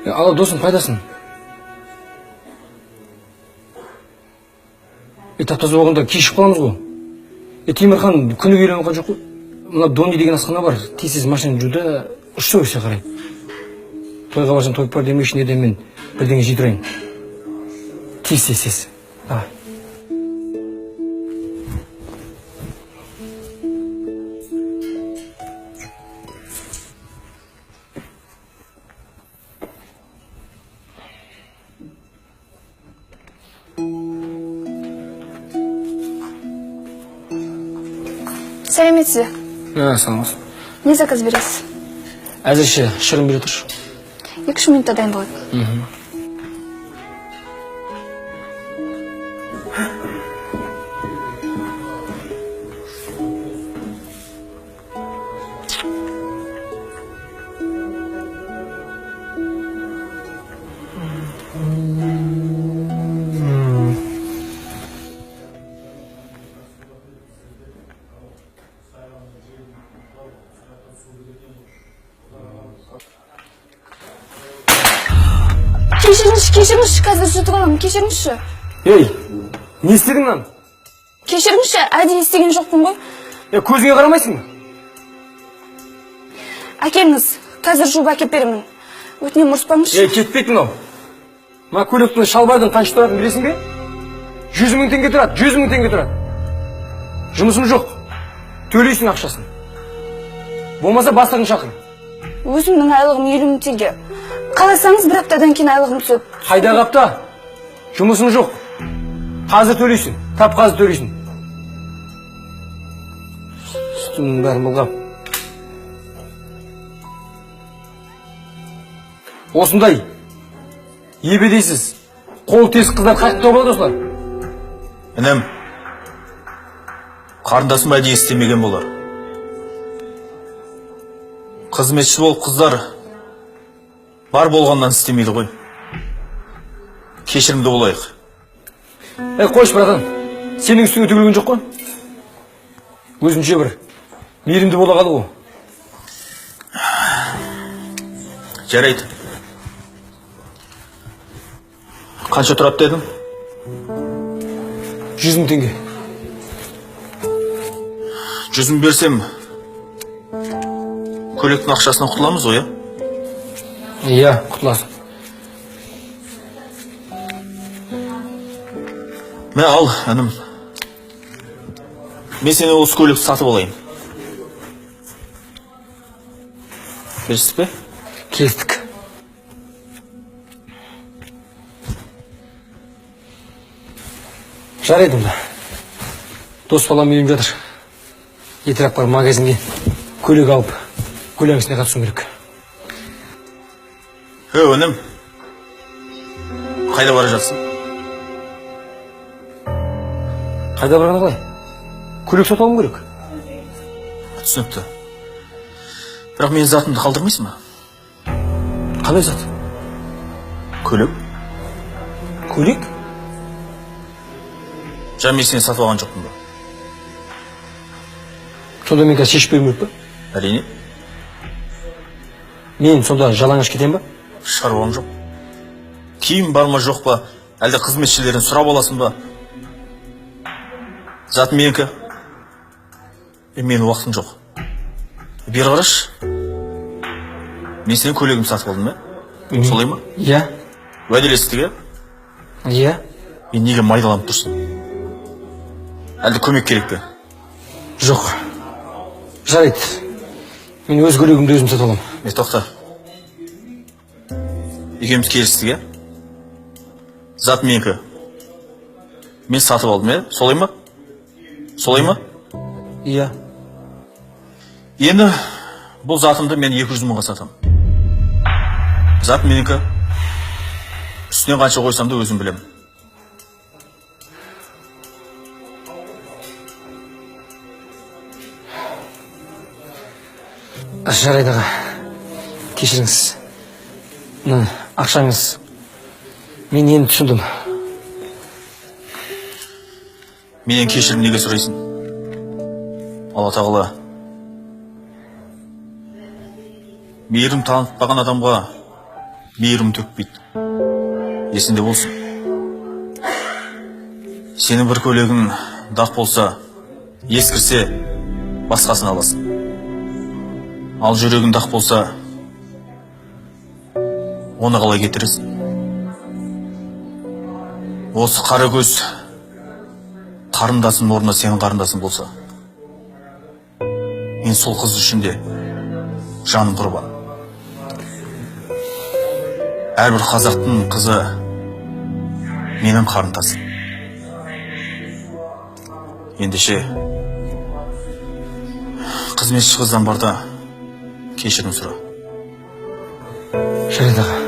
Ал досым, қайдасың? Таптаза болғанда кешіп қаламыз ғой. Темірхан күні келіп қалған жоқ қой. Мына Дони деген асхана бар. Тез машина жүрді, ұшса өсе қарай. Тойға барсам тойып бар демешін еден мен бірдеңе жей тұрайын. Тез. Давай. Сәлеметсіз бе? Саламыз. Не заказ бересіз? Әзірше шырын бере тұршы. 2-3 минутта дайын болады. Кешіріңізші, қазір жұтып аламын, кешіріңізші. Ей, не істедің lan? Кешіріңізші, әдейі істеген жоқпын ғой. Көзіңе қарамайсың ба? Әкеліңіз, қазір жуып әкеп беремін. Өтінемін, ұрыспаңызшы. Кетпейді мынау. Мына көйлектің шалбардың қанша тұратынын білесің бе? 100 мың теңге тұрады, 100 мың теңге тұрады. Жұмысым жоқ. Төлейсің ақшасын. Болмаса бастығын шақыр. Өзімнің айлығым 50 мың теңге. Қаласаңыз бір аптадан кейін айлығым түсіп. Қайда қапта? Жұмысым жоқ. Қазір төлейсің. Тап қазір төлейсің. Үстімнің бәрін бұлғап. Осындай ебедейсіз. Қол тез қыздар қайтып болады осылар. Інім, қарындасым әдейі істемеген болар. Қызметші болып қыздар бар болғаннан істемейді ғой. Кешірімді болайық. Қойш, братан. Сенің үстіңе төгілген жоқ қой? Өзінше бір мейірімді бола қалды ғой. Жарайды. Қанша тұрады дедің? 100 мың теңге. 100 мың берсем, көйлектің ақшасынан құтыламыз ғой, Иә, құтыласың. Мә ал, інім. Мен сені осы көйлекті сатып алайын. Келістік пе? Келістік. Жарайды онда. Дос балам үйім жатыр. Етірек бар магазинге көйлек алып, көйлеңісіне қатысуым керек. Өнім. Қайда бара жатсың? Қайда барғаны қалай? Көйлек сатып алуым керек. Түсінікті. Бірақ мен затымды қалдырмайсың ба? Қандай зат? Көйлек? Көйлек? Мен сені сатып алған жоқпын ба? Сонда мен қазір шешіп беруім керек па? Әрине. Мен сонда жалаңаш кетем ба? Шаруам жоқ. Киім бар ма жоқ па? Әлде қызметшілерін сұрап аласың ба? Зат менікі. Менің уақытым жоқ. Бері қарашы. Мен сенің көйлегімді сатып алдым, солай ма? Иә. Уәделестік, Иә. Мен неге майдаланып тұрсың? Әлде көмек керек пе? Жоқ. Жарайды. Мен өз көйлегімді өзім сатып аламын. Тоқта. Екеуміз келістік, Зат менікі. Мен сатып алдым, солай ма? Солай ма? Иә. Енді бұл затымды мен 200 мыңға сатам. Зат менікі. Үстіне қанша қойсам да өзім білемін. Жарайды аға. Кешіріңіз. Ақшаңыз. Мен енді түсіндім. Менен кешірім неге сұрайсың? Алла тағала мейірім танытпаған адамға мейірім төкпейді. Есінде болсын. Сенің бір көйлегің дақ болса, ескірсе, басқасын аласың. Ал жүрегің дақ болса, оны қалай кетіресің? Осы қара көз қарындасың орнына сенің қарындасың болса, мен сол қыз үшін де жаным құрбан. Әрбір қазақтың қызы менің қарындасым. Ендеше қызметші қыздан барда кешірім сұра. жарайды аға.